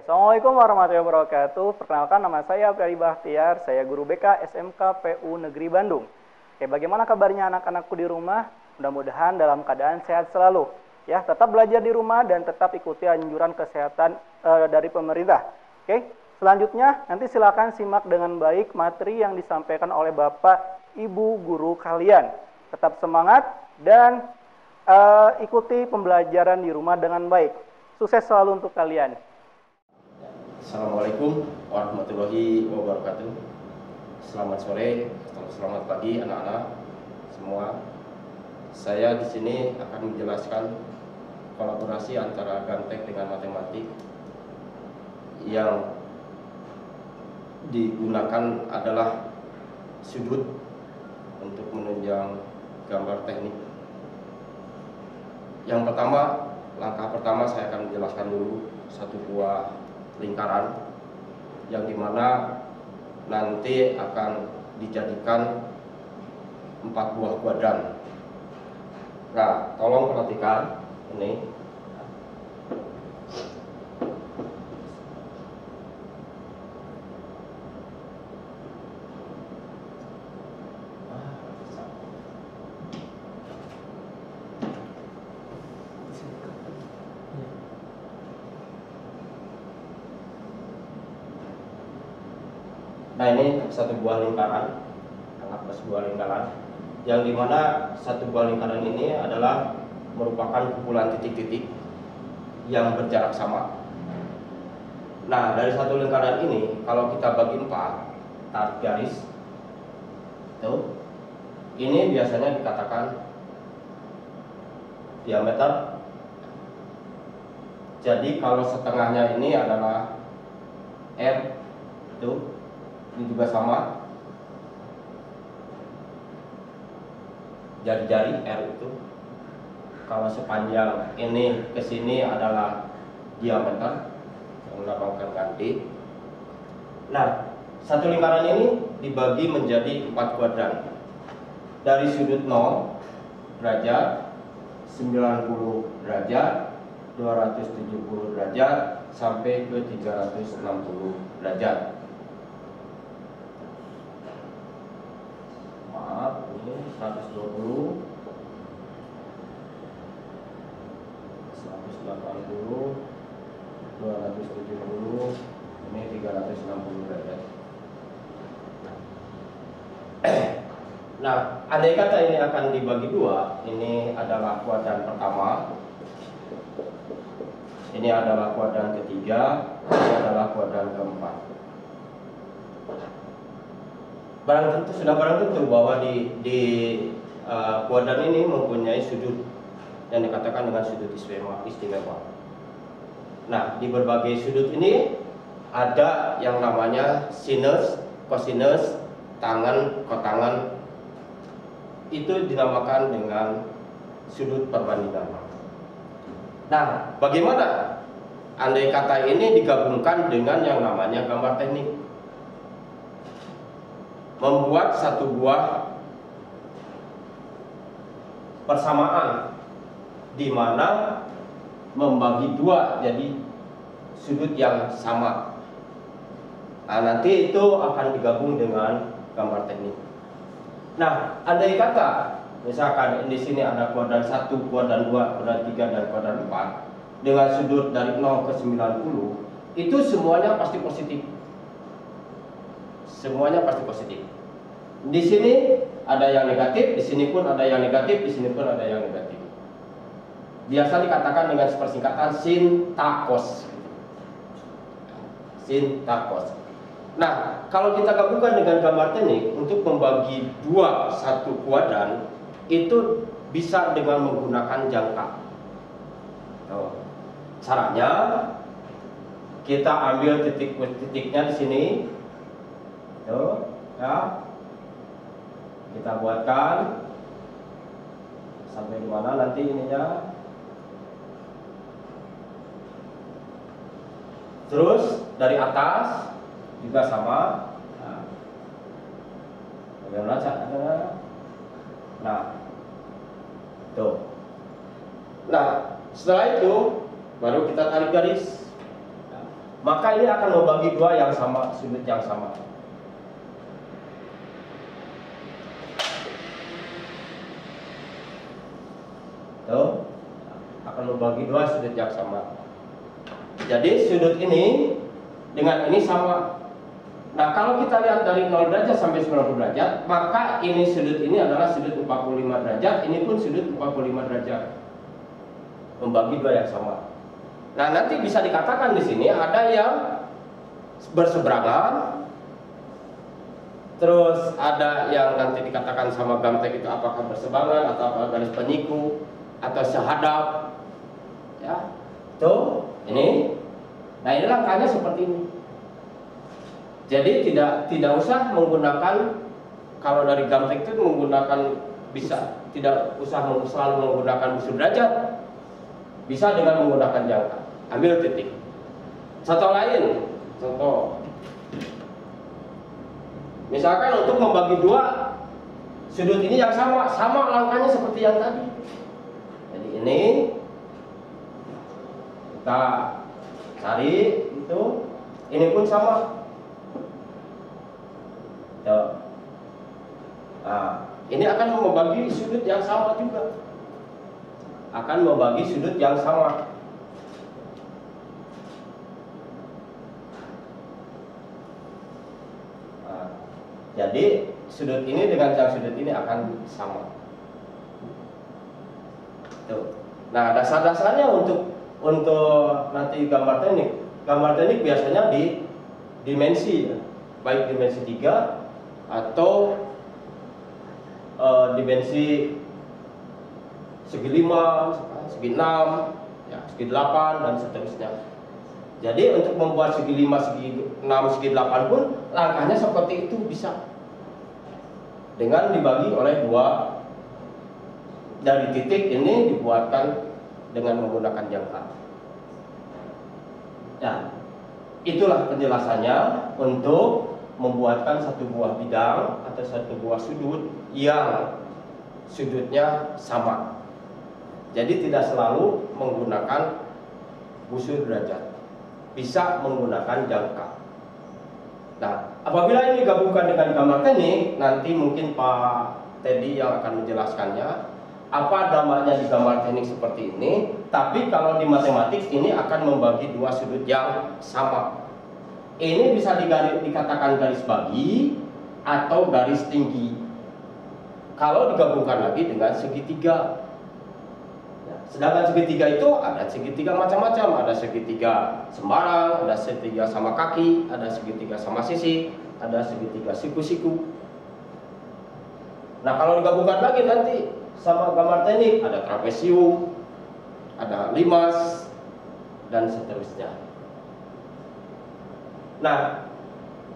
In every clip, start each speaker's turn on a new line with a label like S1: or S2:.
S1: Assalamualaikum warahmatullahi wabarakatuh. Perkenalkan, nama saya Priyadi Bahtiar. Saya guru BK SMK PU Negeri Bandung. Oke, bagaimana kabarnya anak-anakku di rumah? Mudah-mudahan dalam keadaan sehat selalu. Ya, tetap belajar di rumah dan tetap ikuti anjuran kesehatan dari pemerintah. Oke, selanjutnya nanti silakan simak dengan baik materi yang disampaikan oleh Bapak Ibu guru kalian. Tetap semangat dan ikuti pembelajaran di rumah dengan baik. Sukses selalu untuk kalian.
S2: Assalamualaikum warahmatullahi wabarakatuh. Selamat sore atau selamat pagi anak-anak semua. Saya di sini akan menjelaskan kolaborasi antara Gamtek dengan matematik. Yang digunakan adalah sudut untuk menunjang gambar teknik. Yang pertama, langkah pertama saya akan menjelaskan dulu satu buah lingkaran yang dimana nanti akan dijadikan 4 buah kuadran. Nah, tolong perhatikan ini. Nah, ini satu buah lingkaran, anggaplah sebuah lingkaran, yang dimana satu buah lingkaran ini adalah merupakan kumpulan titik-titik yang berjarak sama. Nah, dari satu lingkaran ini, kalau kita bagi 4, tarik garis, tuh, ini biasanya dikatakan diameter. Jadi kalau setengahnya ini adalah R, tuh. Ini juga sama, jari-jari R itu. Kalau sepanjang ini ke sini adalah diameter, yang melambangkan D. Nah, satu lingkaran ini dibagi menjadi 4 kuadran. Dari sudut 0 derajat, 90 derajat, 270 derajat, sampai ke 360 derajat. Ini 120, 180, 270, ini 360 derajat. Nah, andai kata ini akan dibagi 2, ini adalah kuadran pertama, ini adalah kuadran ketiga, ini adalah kuadran keempat. Barang tentu bahwa di kuadran ini mempunyai sudut yang dikatakan dengan sudut istimewa. Nah, di berbagai sudut ini ada yang namanya sinus, kosinus, tangen, kotangen. Itu dinamakan dengan sudut perbandingan. Nah, bagaimana andai kata ini digabungkan dengan yang namanya gambar teknik? Membuat satu buah persamaan di mana membagi 2 jadi sudut yang sama. Nah, nanti itu akan digabung dengan gambar teknik. Nah, andai kata misalkan di sini ada kuadran 1, kuadran 2, kuadran 3 dan kuadran 4 dengan sudut dari 0 ke 90, itu semuanya pasti positif. Semuanya pasti positif. Di sini ada yang negatif, di sini pun ada yang negatif, di sini pun ada yang negatif. Biasa dikatakan dengan persingkatan sin takos. Sin takos. Nah, kalau kita gabungkan dengan gambar teknik untuk membagi 2 satu kuadran, itu bisa dengan menggunakan jangka. Caranya kita ambil titik-titiknya di sini. Tuh, ya. Kita buatkan sampai di mana nanti ininya. Terus dari atas juga sama. Nah, bagaimana caranya? Nah, tuh. Nah, setelah itu baru kita tarik garis. Maka ini akan membagi dua yang sama, sudut yang sama. Tuh, akan membagi dua sudut yang sama. Jadi sudut ini dengan ini sama. Nah, kalau kita lihat dari 0 derajat sampai 90 derajat, maka ini sudut ini adalah sudut 45 derajat, ini pun sudut 45 derajat. Membagi dua yang sama. Nah, nanti bisa dikatakan di sini ada yang berseberangan, terus ada yang nanti dikatakan sama gamtek itu apakah berseberangan atau apakah garis penyiku atau sehadap, ya. Tuh, ini. Nah, ini langkahnya seperti ini. Jadi tidak usah menggunakan, kalau dari gamtek itu menggunakan, bisa tidak usah selalu menggunakan busur derajat, bisa dengan menggunakan jangka. Ambil titik. Contoh lain, contoh. Misalkan untuk membagi dua sudut ini yang sama langkahnya seperti yang tadi. Jadi ini kita cari itu, ini pun sama. Tuh. Nah, ini akan membagi sudut yang sama juga. Akan membagi sudut yang sama. Jadi sudut ini dengan yang sudut ini akan sama. Tuh. Nah, dasar-dasarnya untuk nanti gambar teknik. Gambar teknik biasanya di dimensi, baik dimensi 3 atau dimensi segi 5, segi 6, ya, segi 8 dan seterusnya. Jadi untuk membuat segi 5, segi 6, segi 8 pun langkahnya seperti itu bisa. Dengan dibagi oleh dua, dari titik ini dibuatkan dengan menggunakan jangka. Ya, itulah penjelasannya untuk membuatkan satu buah bidang atau satu buah sudut yang sudutnya sama. Jadi tidak selalu menggunakan busur derajat. Bisa menggunakan jangka. Nah, apabila ini digabungkan dengan gambar teknik, nanti mungkin Pak Teddy yang akan menjelaskannya apa dampaknya di gambar teknik seperti ini. Tapi kalau di matematik ini akan membagi dua sudut yang sama. Ini bisa dikatakan garis bagi atau garis tinggi. Kalau digabungkan lagi dengan segitiga. Sedangkan segitiga itu ada segitiga macam-macam, ada segitiga sembarang, ada segitiga sama kaki, ada segitiga sama sisi, ada segitiga siku-siku. Nah, kalau digabungkan lagi nanti sama gambar teknik, ada trapesium, ada limas, dan seterusnya. Nah,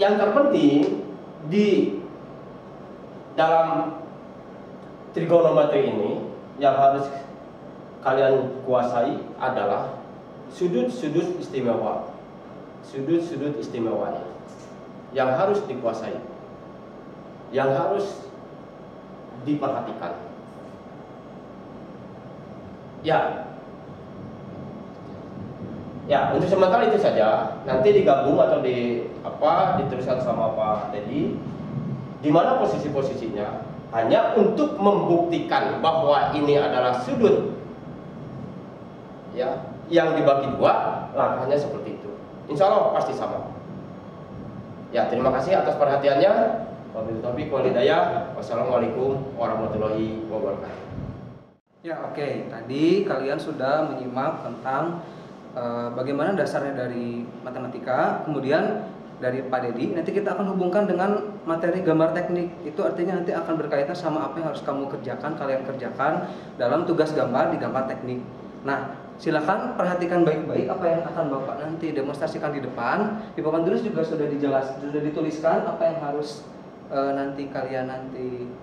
S2: yang terpenting di dalam trigonometri ini yang harus kalian kuasai adalah sudut-sudut istimewa. Sudut-sudut istimewanya yang harus dikuasai, yang harus diperhatikan. Ya, untuk sementara itu saja. Nanti digabung atau dituliskan sama Pak Teddy di mana posisi-posisinya, hanya untuk membuktikan bahwa ini adalah sudut ya yang dibagi dua, langkahnya seperti itu. Insya Allah pasti sama. Ya, terima kasih atas perhatiannya. Wabillahi taufiq wal hidayah. Wassalamualaikum warahmatullahi wabarakatuh.
S3: Ya, oke. Tadi kalian sudah menyimak tentang bagaimana dasarnya dari matematika, kemudian dari Pak Dedi. Nanti kita akan hubungkan dengan materi gambar teknik. Itu artinya nanti akan berkaitan sama apa yang harus kamu kerjakan, kalian kerjakan dalam tugas gambar di gambar teknik. Nah, silakan perhatikan baik-baik apa yang akan Bapak nanti demonstrasikan di depan. Di papan tulis juga sudah dituliskan apa yang harus nanti kalian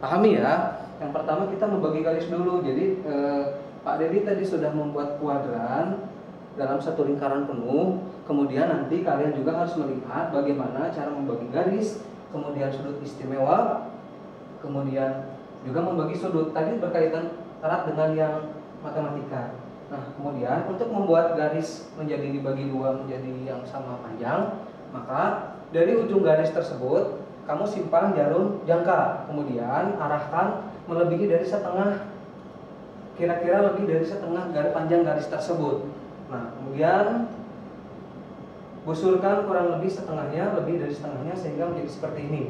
S3: pahami ya. Yang pertama kita membagi garis dulu. Jadi Pak Dedi tadi sudah membuat kuadran dalam satu lingkaran penuh. Kemudian nanti kalian juga harus melihat bagaimana cara membagi garis, kemudian sudut istimewa, kemudian juga membagi sudut. Tadi berkaitan erat dengan yang matematika. Nah, kemudian untuk membuat garis menjadi dibagi dua menjadi yang sama panjang, maka dari ujung garis tersebut kamu simpan jarum jangka, kemudian arahkan melebihi dari setengah, kira-kira lebih dari setengah garis panjang garis tersebut. Nah, kemudian busurkan kurang lebih setengahnya, lebih dari setengahnya sehingga menjadi seperti ini.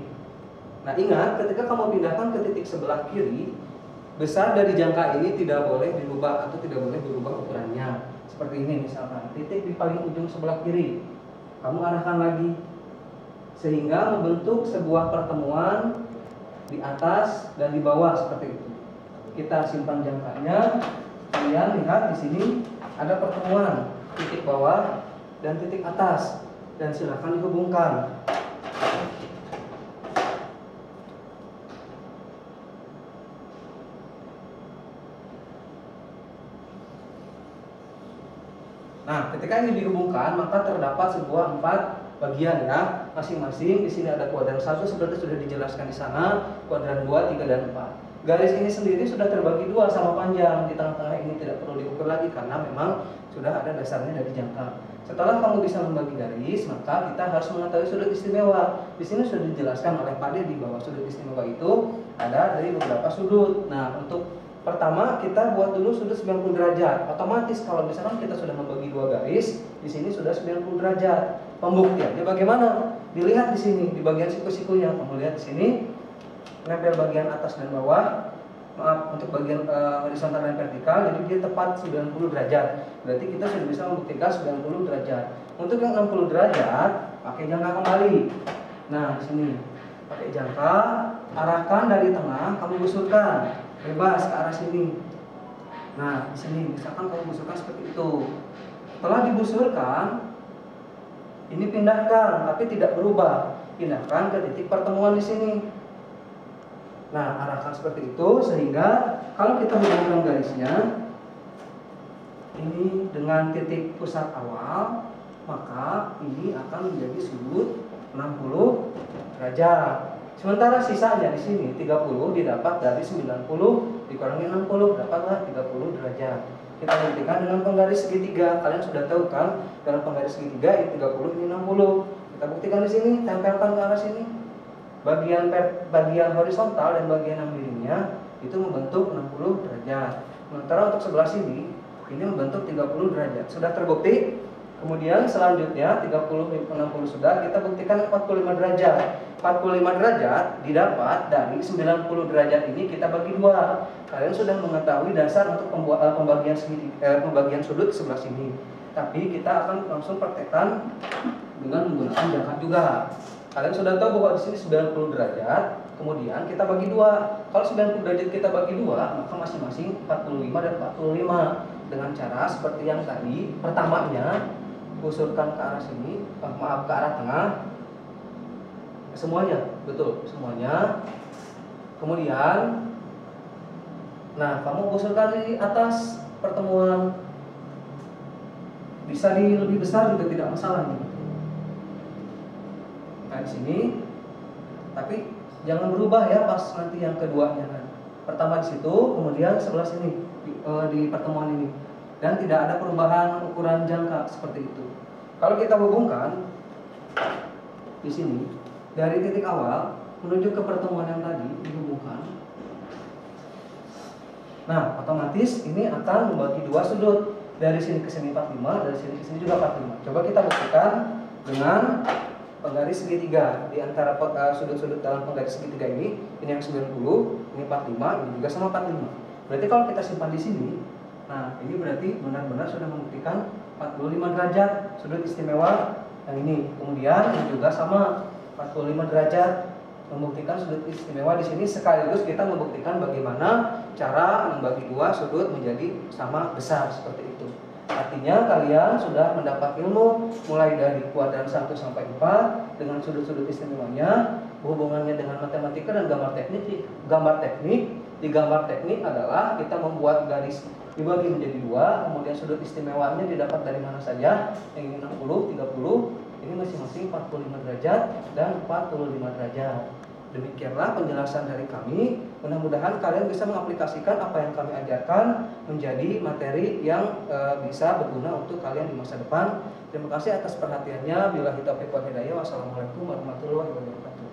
S3: Nah, ingat ketika kamu pindahkan ke titik sebelah kiri, besar dari jangka ini tidak boleh dirubah atau tidak boleh berubah ukurannya. Seperti ini misalkan, titik di paling ujung sebelah kiri, kamu arahkan lagi sehingga membentuk sebuah pertemuan di atas dan di bawah seperti itu. Kita simpan jangkanya. Kalian lihat di sini ada pertemuan titik bawah dan titik atas, dan silakan dihubungkan. Nah, ketika ini dihubungkan, maka terdapat sebuah 4 bagian ya, masing-masing. Di sini ada kuadran 1 seperti sudah dijelaskan di sana, kuadran 2, 3 dan 4. Garis ini sendiri sudah terbagi 2 sama panjang. Di tengah-tengah ini tidak perlu diukur lagi karena memang sudah ada dasarnya dari jangka. Setelah kamu bisa membagi garis, maka kita harus mengetahui sudut istimewa. Di sini sudah dijelaskan oleh Pak Dedi bahwa sudut istimewa itu ada dari beberapa sudut. Nah, untuk pertama kita buat dulu sudut 90 derajat. Otomatis kalau misalkan kita sudah membagi 2 garis, di sini sudah 90 derajat. Pembuktiannya bagaimana? Dilihat di sini di bagian siku-sikunya. Kamu lihat di sini nempel bagian atas dan bawah. Maaf, untuk bagian horizontal dan vertikal, jadi dia tepat 90 derajat. Berarti kita sudah bisa membuktikan 90 derajat. Untuk yang 60 derajat, pakai jangka kembali. Nah, di sini pakai jangka, arahkan dari tengah, kamu busurkan bebas ke arah sini. Nah, di sini misalkan kamu busurkan seperti itu. Setelah dibusurkan, ini pindahkan, tapi tidak berubah. Pindahkan ke titik pertemuan di sini. Nah, arahkan seperti itu sehingga kalau kita hubungkan garisnya ini dengan titik pusat awal, maka ini akan menjadi sudut 60 derajat. Sementara sisanya di sini 30 didapat dari 90 dikurangi 60, dapatlah 30 derajat. Kita buktikan dengan penggaris segitiga. Kalian sudah tahu kan, dalam penggaris segitiga ini 30 ini 60. Kita buktikan di sini, tempelkan ke arah sini. Bagian horizontal dan bagian yang miringnya itu membentuk 60 derajat. Sementara untuk sebelah sini ini membentuk 30 derajat. Sudah terbukti. Kemudian selanjutnya 30 60 sudah, kita buktikan 45 derajat. 45 derajat didapat dari 90 derajat ini kita bagi 2. Kalian sudah mengetahui dasar untuk pembagian sudut sebelah sini. Tapi kita akan langsung praktekkan dengan menggunakan jangka juga. Kalian sudah tahu bahwa di sini 90 derajat, kemudian kita bagi 2. Kalau 90 derajat kita bagi 2, maka masing-masing 45 dan 45. Dengan cara seperti yang tadi, pertamanya busurkan ke arah sini, ke arah tengah. Semuanya, betul, semuanya. Kemudian nah, kamu busurkan di atas pertemuan. Bisa di lebih besar juga tidak masalah nih. Nah, di sini, tapi jangan berubah ya pas nanti yang keduanya kan. Pertama di situ, kemudian sebelah sini di pertemuan ini, dan tidak ada perubahan ukuran jangka seperti itu. Kalau kita hubungkan di sini dari titik awal menuju ke pertemuan yang tadi dihubungkan, nah otomatis ini akan membagi 2 sudut. Dari sini ke sini 45, dari sini ke sini juga 45. Coba kita buktikan dengan penggaris segitiga. Di antara sudut-sudut dalam penggaris segitiga ini yang 90, ini 45, ini juga sama 45. Berarti kalau kita simpan di sini, nah ini berarti benar-benar sudah membuktikan 45 derajat sudut istimewa yang ini. Kemudian ini juga sama 45 derajat membuktikan sudut istimewa di sini, sekaligus kita membuktikan bagaimana cara membagi 2 sudut menjadi sama besar seperti itu. Artinya kalian sudah mendapat ilmu mulai dari kuadran 1 sampai 4 dengan sudut-sudut istimewanya, hubungannya dengan matematika dan gambar teknik. Di gambar teknik adalah kita membuat garis dibagi menjadi 2, kemudian sudut istimewanya didapat dari mana saja. Yang ini 60, 30, ini masing-masing 45 derajat dan 45 derajat. Demikianlah penjelasan dari kami. Mudah-mudahan kalian bisa mengaplikasikan apa yang kami ajarkan menjadi materi yang bisa berguna untuk kalian di masa depan. Terima kasih atas perhatiannya. Billahi taufiq wal hidayah. Wassalamualaikum warahmatullahi wabarakatuh.